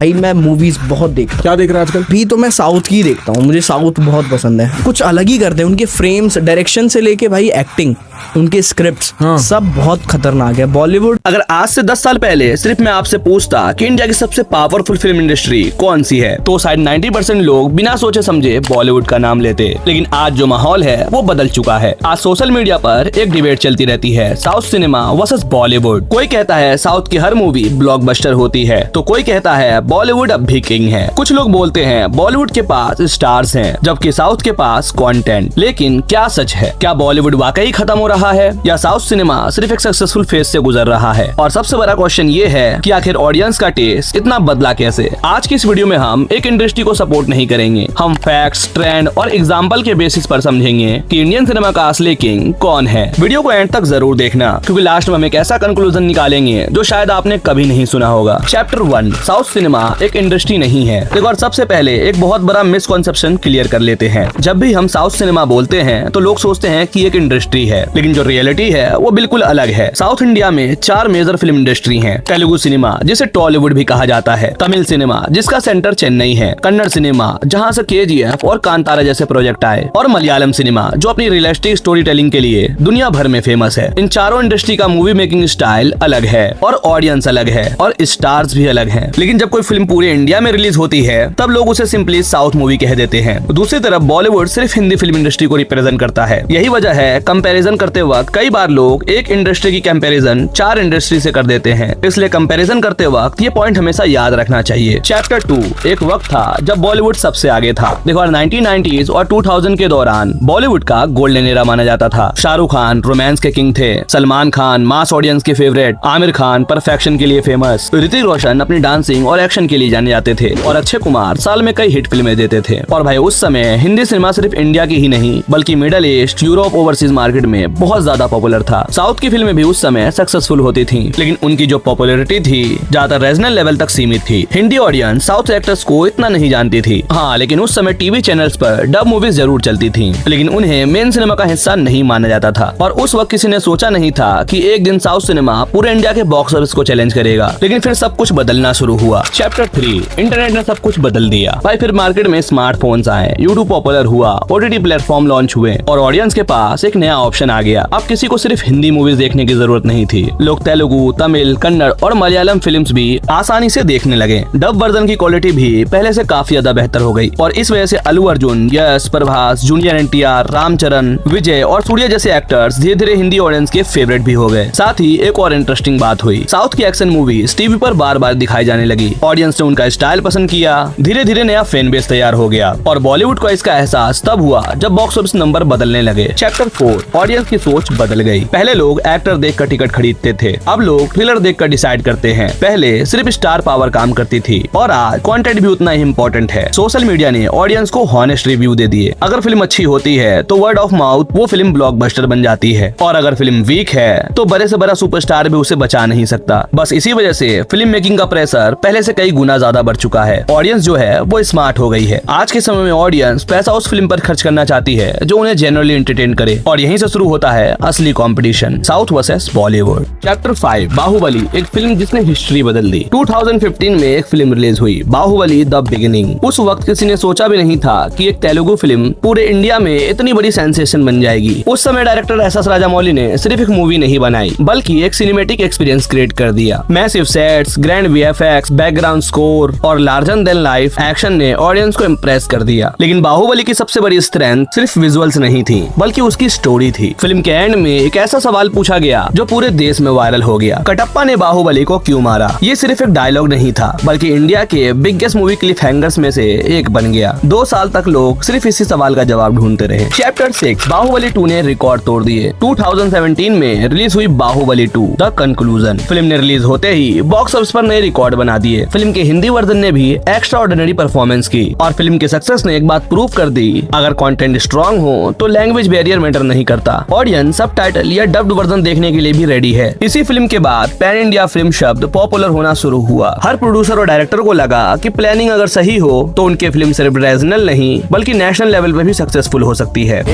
भाई मैं मूवीज बहुत देखता हूँ। क्या देख रहा है आजकल? भी तो मैं साउथ की देखता हूँ, मुझे साउथ बहुत पसंद है। कुछ अलग ही करते हैं, उनके फ्रेम्स, डायरेक्शन से लेके भाई एक्टिंग, उनके स्क्रिप्ट्स सब बहुत खतरनाक है। बॉलीवुड अगर आज से 10 साल पहले सिर्फ मैं आपसे पूछता कि इंडिया की सबसे पावरफुल फिल्म इंडस्ट्री कौन सी है, तो शायद 90% लोग बिना सोचे समझे बॉलीवुड का नाम लेते। लेकिन आज जो माहौल है वो बदल चुका है। आज सोशल मीडिया पर एक डिबेट चलती रहती है, साउथ सिनेमा वर्सेस बॉलीवुड। कोई कहता है साउथ की हर मूवी ब्लॉकबस्टर होती है, तो कोई कहता है बॉलीवुड अब भी किंग है। कुछ लोग बोलते हैं बॉलीवुड के पास स्टार्स हैं, जबकि साउथ के पास कंटेंट। लेकिन क्या सच है? क्या बॉलीवुड वाकई खत्म हो रहा है या साउथ सिनेमा सिर्फ एक सक्सेसफुल फेज से गुजर रहा है? और सबसे बड़ा क्वेश्चन ये है कि आखिर ऑडियंस का टेस्ट इतना बदला कैसे? आज की इस वीडियो में हम एक इंडस्ट्री को सपोर्ट नहीं करेंगे, हम फैक्ट्स, ट्रेंड और एग्जाम्पल के बेसिस पर समझेंगे कि इंडियन सिनेमा का असली किंग कौन है। वीडियो को एंड तक जरूर देखना, क्योंकि लास्ट में हम एक ऐसा कंक्लूजन निकालेंगे जो शायद आपने कभी नहीं सुना होगा। चैप्टर 1, साउथ सिनेमा एक इंडस्ट्री नहीं है। देखो, और सबसे पहले एक बहुत बड़ा मिसकॉन्सेप्शन क्लियर कर लेते हैं। जब भी हम साउथ सिनेमा बोलते हैं तो लोग सोचते हैं कि एक इंडस्ट्री है, लेकिन जो रियलिटी है वो बिल्कुल अलग है। साउथ इंडिया में 4 मेजर फिल्म इंडस्ट्री हैं। तेलुगु सिनेमा, जिसे टॉलीवुड भी कहा जाता है, तमिल सिनेमा जिसका सेंटर चेन्नई है, कन्नड़ सिनेमा जहां से KGF और कांतारा जैसे प्रोजेक्ट आए, और मलयालम सिनेमा जो अपनी रियलिस्टिक स्टोरी टेलिंग के लिए दुनिया भर में फेमस है। इन चारों इंडस्ट्री का मूवी मेकिंग स्टाइल अलग है और ऑडियंस अलग है और स्टार्स भी अलग हैं। लेकिन जब कोई फिल्म पूरे इंडिया में रिलीज होती है तब लोग उसे सिंपली साउथ मूवी कह देते हैं। दूसरी तरफ बॉलीवुड सिर्फ हिंदी फिल्म इंडस्ट्री को रिप्रेजेंट करता है। यही वजह है कंपैरिजन करते वक्त कई बार लोग एक इंडस्ट्री की कंपैरिजन 4 इंडस्ट्री से कर देते हैं। इसलिए कंपैरिजन करते वक्त ये पॉइंट हमेशा याद रखना चाहिए। चैप्टर 2, एक वक्त था जब बॉलीवुड सबसे आगे था। देखो, 1990s और 2000 के दौरान बॉलीवुड का गोल्डन एरा माना जाता था। शाहरुख खान रोमांस के किंग थे, सलमान खान मास ऑडियंस के फेवरेट, आमिर खान परफेक्शन के लिए फेमस, ऋतिक रोशन अपनी डांसिंग और एक्शन के लिए जाने जाते थे, और अक्षय कुमार साल में कई हिट फिल्में देते थे। और भाई उस समय हिंदी सिनेमा सिर्फ इंडिया की ही नहीं बल्कि middle east, Europe, overseas market में बहुत ज्यादा पॉपुलर था। साउथ की फिल्में भी उस समय सक्सेसफुल होती थी, लेकिन उनकी जो पॉपुलैरिटी थी ज्यादा रीजनल लेवल तक सीमित थी। हिंदी ऑडियंस साउथ एक्टर्स को इतना नहीं जानती थी। हाँ, लेकिन उस समय टीवी चैनल्स पर डब मूवीज जरूर चलती थी, लेकिन उन्हें मेन सिनेमा का हिस्सा नहीं माना जाता था। और उस वक्त किसी ने सोचा नहीं था कि एक दिन साउथ सिनेमा पूरे इंडिया के बॉक्स ऑफिस को चैलेंज करेगा। लेकिन फिर सब कुछ बदलना शुरू हुआ। चैप्टर 3, इंटरनेट ने सब कुछ बदल दिया। भाई फिर मार्केट में स्मार्टफोन्स आए, यूट्यूब पॉपुलर हुआ, OTT प्लेटफॉर्म लॉन्च हुए और ऑडियंस के पास एक नया ऑप्शन आ गया। अब किसी को सिर्फ हिंदी मूवीज देखने की जरूरत नहीं थी। लोग तेलुगु, तमिल, कन्नड़ और मलयालम फिल्म्स भी आसानी से देखने लगे। डब वर्जन की क्वालिटी भी पहले से काफी ज्यादा बेहतर हो गई, और इस वजह से अल्लू अर्जुन, यश, प्रभास, जूनियर NTR, रामचरण, विजय और सूर्या जैसे एक्टर्स धीरे धीरे हिंदी ऑडियंस के फेवरेट भी हो गए। साथ ही एक और इंटरेस्टिंग बात हुई, साउथ की एक्शन मूवीज टीवी पर बार बार दिखाई जाने लगी। ऑडियंस ने उनका स्टाइल पसंद किया, धीरे धीरे नया फैन बेस तैयार हो गया। और बॉलीवुड को इसका एहसास तब हुआ जब बॉक्स ऑफिस नंबर बदलने लगे। चैप्टर 4, ऑडियंस की सोच बदल गई। पहले लोग एक्टर देखकर टिकट खरीदते थे, अब लोग थ्रिलर देखकर डिसाइड करते हैं। पहले सिर्फ स्टार पावर काम करती थी, और आज कंटेंट भी उतना ही इम्पोर्टेंट है। सोशल मीडिया ने ऑडियंस को हॉनेस्ट रिव्यू दे दिए। अगर फिल्म अच्छी होती है तो वर्ड ऑफ माउथ वो फिल्म ब्लॉकबस्टर बन जाती है, और अगर फिल्म वीक है तो बड़े से बड़ा सुपरस्टार भी उसे बचा नहीं सकता। बस इसी वजह से फिल्म मेकिंग का प्रेशर पहले से कई गुना ज्यादा बढ़ चुका है। ऑडियंस जो है वो स्मार्ट हो गई है। आज के समय में ऑडियंस पैसा उस फिल्म पर खर्च करना चाहती है जो उन्हें जनरली एंटरटेन करे, और यहीं से शुरू होता है असली competition, south versus Bollywood. Chapter 5, Baahubali, एक फिल्म जिसने हिस्ट्री बदल दी। 2015 में एक फिल्म रिलीज हुई, बाहुबली द बिगिनिंग। उस वक्त किसी ने सोचा भी नहीं था कि एक तेलुगु फिल्म पूरे इंडिया में इतनी बड़ी सेंसेशन बन जाएगी। उस समय डायरेक्टर SS राजामौली ने सिर्फ एक मूवी नहीं बनाई बल्कि एक सिनेमैटिक एक्सपीरियंस क्रिएट कर दिया। Massive sets, grand VFX, background score और लार्जर देन लाइफ एक्शन ने ऑडियंस को इम्प्रेस कर दिया। लेकिन बाहुबली की सबसे बड़ी स्ट्रेंथ सिर्फ विजुअल्स नहीं थी बल्कि उसकी स्टोरी थी। फिल्म के एंड में एक ऐसा सवाल पूछा गया जो पूरे देश में वायरल हो गया, कटप्पा ने बाहुबली को क्यों मारा? ये सिर्फ एक डायलॉग नहीं था बल्कि इंडिया के बिगेस्ट मूवी क्लिफ हैंगर्स में से एक बन गया। 2 साल तक लोग सिर्फ इसी सवाल का जवाब ढूंढते रहे। चैप्टर 6, बाहुबली 2 ने रिकॉर्ड तोड़ दिए। 2017 में रिलीज हुई बाहुबली 2 द कंक्लूजन। फिल्म ने रिलीज होते ही बॉक्स ऑफिस पर नए रिकॉर्ड बना दिए। फिल्म के हिंदी वर्जन ने भी एक्स्ट्रा ऑर्डिनरी परफॉर्मेंस की, और फिल्म के सक्सेस ने एक बात प्रूव कर दी, अगर कंटेंट स्ट्रॉन्ग हो तो लैंग्वेज बैरियर मैटर नहीं करता। ऑडियंस सबटाइटल या डब्ड वर्जन देखने के लिए भी रेडी है। इसी फिल्म के बाद पैन इंडिया फिल्म शब्द पॉपुलर होना शुरू हुआ। हर प्रोड्यूसर और डायरेक्टर को लगा कि प्लानिंग अगर सही हो तो उनकी फिल्म सिर्फ रीजनल नहीं बल्कि नेशनल लेवल पे भी सक्सेसफुल हो सकती है।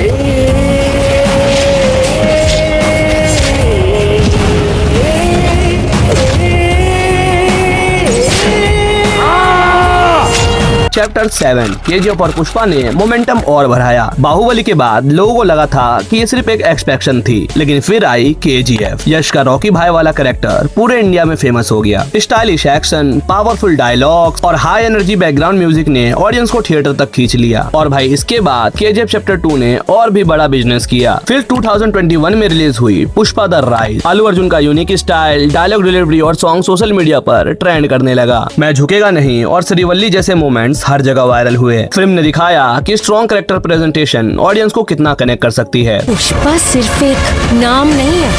चैप्टर 7 केजीएफ और पुष्पा ने मोमेंटम और बढ़ाया। बाहुबली के बाद लोगों को लगा था कि ये सिर्फ एक एक्सपेक्शन थी, लेकिन फिर आई केजीएफ। यश का रॉकी भाई वाला कैरेक्टर पूरे इंडिया में फेमस हो गया। स्टाइलिश एक्शन, पावरफुल डायलॉग्स और हाई एनर्जी बैकग्राउंड म्यूजिक ने ऑडियंस को थिएटर तक खींच लिया। और भाई इसके बाद केजीएफ चैप्टर 2 ने और भी बड़ा बिजनेस किया। फिर 2021 में रिलीज हुई पुष्पा द राइज। अल्लू अर्जुन का यूनिक स्टाइल, डायलॉग डिलीवरी और सॉन्ग सोशल मीडिया पर ट्रेंड करने लगा। मैं झुकेगा नहीं और श्रीवल्ली जैसे मोमेंट्स हर जगह वायरल हुए। फिल्म ने दिखाया कि स्ट्रॉन्ग कैरेक्टर प्रेजेंटेशन ऑडियंस को कितना कनेक्ट कर सकती है। पुष्पा सिर्फ एक नाम नहीं है,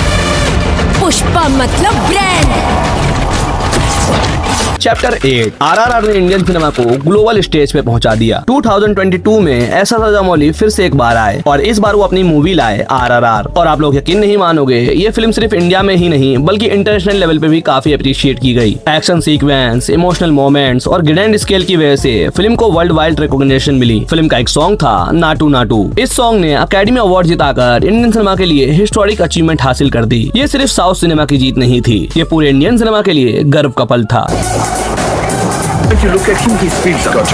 पुष्पा मतलब ब्रांड। चैप्टर 8 आरआरआर ने इंडियन सिनेमा को ग्लोबल स्टेज पे पहुंचा दिया। 2022 में एस.एस. राजामौली फिर से एक बार आए और इस बार वो अपनी मूवी लाए आरआरआर। और आप लोग यकीन नहीं मानोगे, ये फिल्म सिर्फ इंडिया में ही नहीं बल्कि इंटरनेशनल लेवल पे भी काफी अप्रिशिएट की गई। एक्शन सीक्वेंस, इमोशनल मोमेंट्स और ग्रैंड स्केल की वजह से फिल्म को वर्ल्ड वाइड रिकॉग्निशन मिली। फिल्म का एक सॉन्ग था नाटू नाटू। इस सॉन्ग ने अकेडमी अवार्ड जीताकर इंडियन सिनेमा के लिए हिस्टोरिक अचीवमेंट हासिल कर दी। ये सिर्फ साउथ सिनेमा की जीत नहीं थी, ये पूरे इंडियन सिनेमा के लिए गर्व का पल था। If you look at him, he speeds up.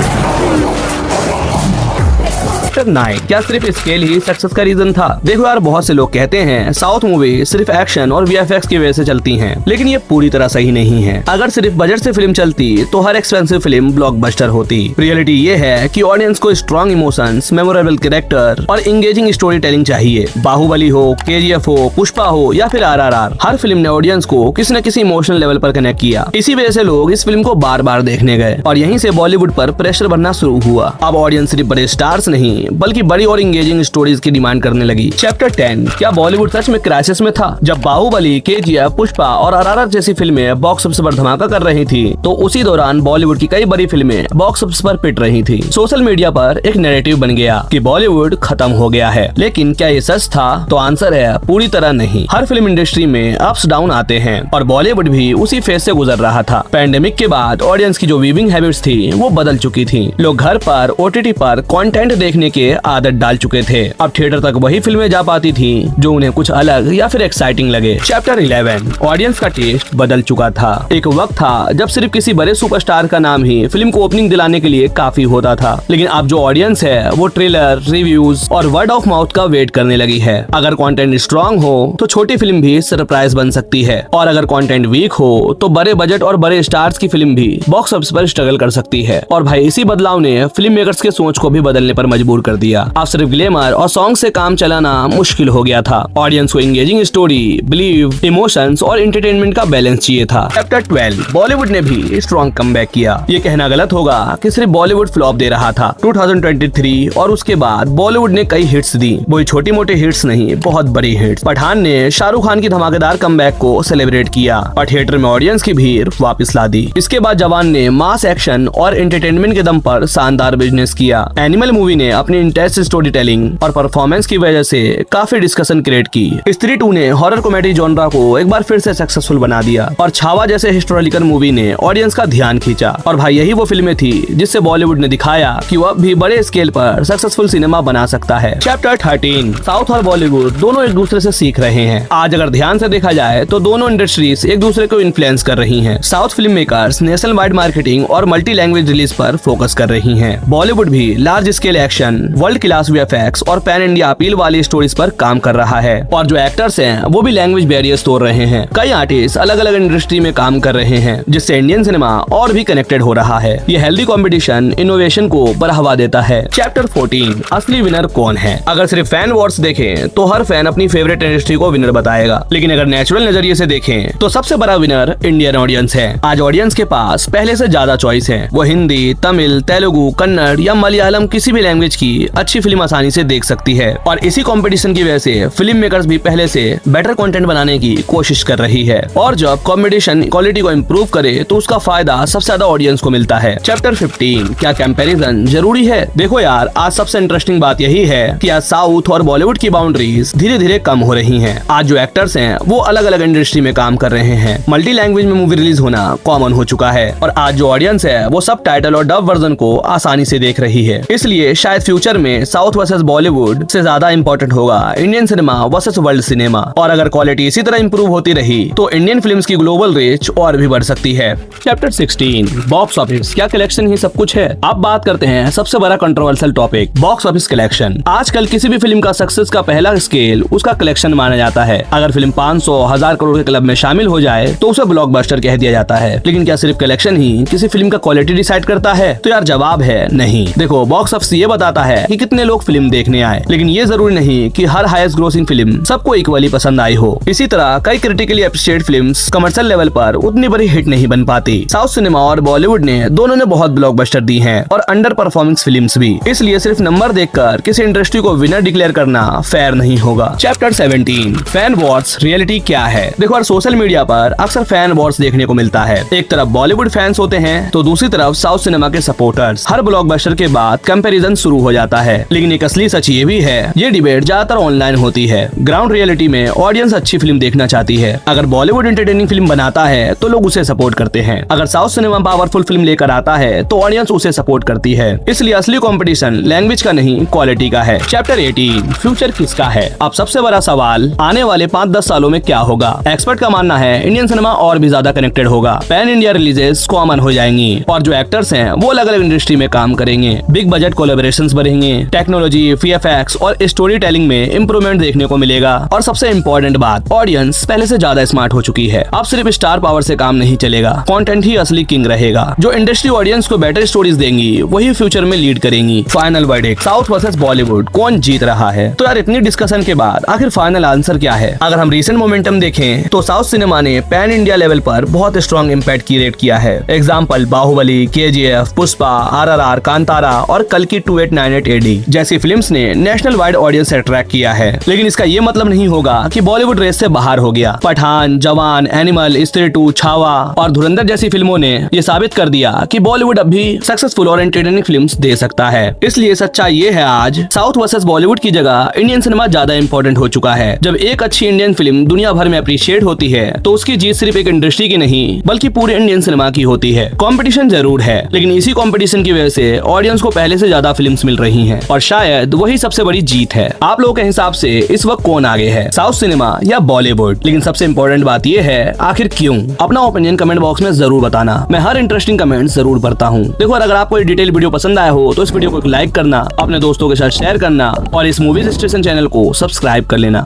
Chapter 9 क्या सिर्फ स्केल ही सक्सेस का रीजन था? देखो यार, बहुत से लोग कहते हैं साउथ मूवी सिर्फ एक्शन और वीएफएक्स की वजह से चलती हैं, लेकिन ये पूरी तरह सही नहीं है। अगर सिर्फ बजट से फिल्म चलती तो हर एक्सपेंसिव फिल्म ब्लॉकबस्टर होती। रियलिटी ये है कि ऑडियंस को स्ट्रॉन्ग इमोशंस, मेमोरेबल कैरेक्टर और एंगेजिंग स्टोरी टेलिंग चाहिए। बाहुबली हो, केजीएफ हो, पुष्पा हो या फिर आरआरआर, हर फिल्म ने ऑडियंस को किसी न किसी इमोशनल लेवल पर कनेक्ट किया। इसी वजह से लोग इस फिल्म को बार बार देखने गए और यहीं से बॉलीवुड पर प्रेशर बनना शुरू हुआ। अब ऑडियंस सिर्फ बड़े स्टार्स नहीं बल्कि बड़ी और एंगेजिंग स्टोरीज की डिमांड करने लगी। चैप्टर 10 क्या बॉलीवुड सच में क्राइसिस में था? जब बाहुबली, केजीएफ, पुष्पा और आरआरआर जैसी फिल्में बॉक्स ऑफिस पर धमाका कर रही थी, तो उसी दौरान बॉलीवुड की कई बड़ी फिल्में बॉक्स ऑफिस पर पिट रही थी। सोशल मीडिया पर एक नैरेटिव बन गया कि बॉलीवुड खत्म हो गया है, लेकिन क्या ये सच था? तो आंसर है पूरी तरह नहीं। हर फिल्म इंडस्ट्री में अप्स डाउन आते हैं और बॉलीवुड भी उसी फेज से गुजर रहा था। पैंडेमिक के बाद ऑडियंस की जो व्यूइंग हैबिट्स थी वो बदल चुकी थी। लोग घर पर ओटीटी पर कंटेंट देखने के आदत डाल चुके थे। अब थिएटर तक वही फिल्में जा पाती थी जो उन्हें कुछ अलग या फिर एक्साइटिंग लगे। चैप्टर 11 ऑडियंस का टेस्ट बदल चुका था। एक वक्त था जब सिर्फ किसी बड़े सुपरस्टार का नाम ही फिल्म को ओपनिंग दिलाने के लिए काफी होता था, लेकिन अब जो ऑडियंस है वो ट्रेलर, रिव्यूज और वर्ड ऑफ माउथ का वेट करने लगी है। अगर कंटेंट स्ट्रॉन्ग हो तो छोटी फिल्म भी सरप्राइज बन सकती है, और अगर कंटेंट वीक हो तो बड़े बजट और बड़े स्टार्स की फिल्म भी बॉक्स ऑफिस पर स्ट्रगल कर सकती है। और भाई इसी बदलाव ने फिल्म मेकर्स के सोच को भी बदलने पर मजबूर कर दिया। अब सिर्फ ग्लैमर और सॉन्ग से काम चलाना मुश्किल हो गया था। ऑडियंस को एंगेजिंग स्टोरी, बिलीव, इमोशंस और एंटरटेनमेंट का बैलेंस चाहिए था। चैप्टर 12 बॉलीवुड ने भी स्ट्रॉन्ग कमबैक किया। ये कहना गलत होगा कि सिर्फ बॉलीवुड फ्लॉप दे रहा था। 2023 और उसके बाद बॉलीवुड ने कई हिट्स दी, वो छोटी मोटी हिट्स नहीं, बहुत बड़ी हिट्स। पठान ने शाहरुख खान की धमाकेदार कमबैक को सेलिब्रेट किया और थिएटर में ऑडियंस की भीड़ वापस ला दी। इसके बाद जवान ने मास एक्शन और एंटरटेनमेंट के दम पर शानदार बिजनेस किया। एनिमल मूवी ने अपनी इंटेंस स्टोरी टेलिंग और परफॉर्मेंस की वजह से काफी डिस्कशन क्रिएट की। स्त्री 2 ने हॉरर कॉमेडी जॉनरा को एक बार फिर से सक्सेसफुल बना दिया और छावा जैसे हिस्टोरिकल मूवी ने ऑडियंस का ध्यान खींचा। और भाई यही वो फिल्में थी जिससे बॉलीवुड ने दिखाया कि वो अब भी बड़े स्केल पर सक्सेसफुल सिनेमा बना सकता है। चैप्टर 13 साउथ और बॉलीवुड दोनों एक दूसरे से सीख रहे हैं। आज अगर ध्यान से देखा जाए तो दोनों इंडस्ट्रीज एक दूसरे को इन्फ्लुएंस कर रही हैं। South film makers national wide marketing और मल्टी लैंग्वेज रिलीज पर फोकस कर रही हैं। बॉलीवुड भी large scale action, world class VFX और पैन इंडिया अपील वाली स्टोरीज पर काम कर रहा है। और जो एक्टर्स हैं वो भी लैंग्वेज बैरियर्स तोड़ रहे हैं। कई आर्टिस्ट अलग अलग इंडस्ट्री में काम कर रहे हैं, जिससे इंडियन सिनेमा और भी कनेक्टेड हो रहा है। ये हेल्दी कंपटीशन इनोवेशन को बढ़ावा देता है। चैप्टर 14 असली विनर कौन है? अगर सिर्फ फैन वॉर्स देखें तो हर फैन अपनी फेवरेट इंडस्ट्री को विनर बताएगा, लेकिन अगर नेचुरल नजरिए से देखें तो सबसे बड़ा विनर इंडियन ऑडियंस है। आज ऑडियंस के पास पहले से ज्यादा चॉइस है। वो हिंदी, तमिल, तेलुगु, कन्नड़ या मलयालम किसी भी लैंग्वेज की अच्छी फिल्म आसानी से देख सकती है। और इसी कंपटीशन की वजह से फिल्म मेकर्स भी पहले से बेटर कंटेंट बनाने की कोशिश कर रही है। और जब कंपटीशन क्वालिटी को इम्प्रूव करे तो उसका फायदा सबसे ज्यादा ऑडियंस को मिलता है। चैप्टर 15 क्या कंपैरिजन जरूरी है? देखो यार, आज सबसे इंटरेस्टिंग बात यही है कि आज साउथ और बॉलीवुड की बाउंड्रीज धीरे धीरे कम हो रही हैं। आज जो एक्टर्स हैं वो अलग अलग इंडस्ट्री में काम कर रहे हैं। मल्टी लैंग्वेज में मूवी रिलीज होना कॉमन हो चुका है और आज जो ऑडियंस है वो सब टाइटल और डब वर्जन को आसानी से देख रही है। इसलिए शायद फ्यूचर फ्यूचर में साउथ वर्सेस बॉलीवुड से ज्यादा इंपॉर्टेंट होगा Indian cinema versus world cinema. और अगर क्वालिटी इसी तरह इंप्रूव होती रही तो इंडियन फिल्म्स की ग्लोबल रीच और भी बढ़ सकती है। चैप्टर 16 बॉक्स ऑफिस, क्या कलेक्शन ही सब कुछ है? अब बात करते हैं सबसे बड़ा controversial topic, box office collection. आजकल किसी भी फिल्म का सक्सेस का पहला स्केल उसका कलेक्शन माना जाता है। अगर फिल्म 500,000 करोड़ के क्लब में शामिल हो जाए तो उसे ब्लॉकबस्टर कह दिया जाता है। लेकिन क्या सिर्फ कलेक्शन ही किसी फिल्म का क्वालिटी डिसाइड करता है? तो यार जवाब है नहीं। देखो, बॉक्स ऑफिस ये बताता है कि कितने लोग फिल्म देखने आए, लेकिन ये जरूरी नहीं कि हर हाईएस्ट ग्रोसिंग फिल्म सबको इक्वली पसंद आई हो। इसी तरह कई critically appreciated films commercial level पर उतनी बड़ी हिट नहीं बन पाती। साउथ सिनेमा और बॉलीवुड ने दोनों ने बहुत ब्लॉकबस्टर दी हैं और अंडर परफॉर्मिंग फिल्म्स भी। इसलिए सिर्फ नंबर देखकर किसी इंडस्ट्री को विनर डिक्लेयर करना फेयर नहीं होगा। चैप्टर 17 फैन वॉर्स, रियलिटी क्या है? देखो यार, सोशल मीडिया पर अक्सर फैन वॉर्स देखने को मिलता है। एक तरफ बॉलीवुड फैंस होते हैं तो दूसरी तरफ साउथ सिनेमा के सपोर्टर्स। हर ब्लॉकबस्टर के बाद कंपैरिजन शुरू हो जाता है। लेकिन एक असली सच ये भी है, ये डिबेट ज्यादातर ऑनलाइन होती है। ग्राउंड रियलिटी में ऑडियंस अच्छी फिल्म देखना चाहती है। अगर बॉलीवुड एंटरटेनिंग फिल्म बनाता है तो लोग उसे सपोर्ट करते हैं। अगर साउथ सिनेमा पावरफुल फिल्म लेकर आता है तो ऑडियंस उसे सपोर्ट करती है। इसलिए असली कंपटीशन लैंग्वेज का नहीं, क्वालिटी का है। चैप्टर 18 फ्यूचर किसका है? अब सबसे बड़ा सवाल, आने वाले 5-10 सालों में क्या होगा? एक्सपर्ट का मानना है इंडियन सिनेमा और भी ज्यादा कनेक्टेड होगा। पैन इंडिया रिलीजेस कॉमन हो जाएंगी और जो एक्टर्स हैं वो अलग अलग इंडस्ट्री में काम करेंगे। बिग बजट कोलैबोरेशंस बढ़ेंगे, टेक्नोलॉजी, VFX और स्टोरी टेलिंग में इंप्रूवमेंट देखने को मिलेगा। और सबसे इम्पोर्टेंट बात, ऑडियंस पहले से ज्यादा स्मार्ट हो चुकी है। अब सिर्फ स्टार पावर से काम नहीं चलेगा, कंटेंट ही असली किंग रहेगा। जो इंडस्ट्री ऑडियंस को बेटर स्टोरीज देंगी वही फ्यूचर में लीड करेंगी। Final verdict, south versus Bollywood, कौन जीत रहा है? तो यार इतनी डिस्कशन के बाद आखिर फाइनल आंसर क्या है? अगर हम रिसेंट मोमेंटम देखें तो साउथ सिनेमा ने पैन इंडिया लेवल पर बहुत स्ट्रॉन्ग इम्पैक्ट क्रिएट किया है। Example Baahubali, KGF, Pushpa, RRR, Kantara और कल्कि 2898 AD जैसी फिल्म्स ने नेशनल वाइड ऑडियंस अट्रैक्ट किया है। लेकिन इसका ये मतलब नहीं होगा कि बॉलीवुड रेस से बाहर हो गया। पठान, जवान, एनिमल, स्त्री 2, छावा और धुरंधर जैसी फिल्मों ने ये साबित कर दिया कि बॉलीवुड अब भी सक्सेसफुल और एंटरटेनिंग फिल्म्स दे सकता है। इसलिए सच्चाई ये है, आज साउथ वर्सेस बॉलीवुड की जगह इंडियन सिनेमा ज्यादा इंपॉर्टेंट हो चुका है। जब एक अच्छी इंडियन फिल्म दुनिया भर में अप्रिशिएट होती है तो उसकी जीत सिर्फ एक इंडस्ट्री की नहीं बल्कि पूरे इंडियन सिनेमा की होती है। कंपटीशन जरूर है, लेकिन इसी कंपटीशन की वजह से ऑडियंस को पहले से ज्यादा फिल्म्स मिल रही हैं और शायद वही सबसे बड़ी जीत है। आप लोगों के हिसाब से इस वक्त कौन आगे है, साउथ सिनेमा या बॉलीवुड? लेकिन सबसे इंपॉर्टेंट बात यह है, आखिर क्यों? अपना ओपिनियन कमेंट बॉक्स में जरूर बताना। मैं हर इंटरेस्टिंग कमेंट जरूर पढ़ता हूँ। देखो, अगर आपको ये डिटेल वीडियो पसंद आया हो तो इस वीडियो को लाइक करना, अपने दोस्तों के साथ शेयर करना और इस मूवीज स्टेशन चैनल को सब्सक्राइब कर लेना।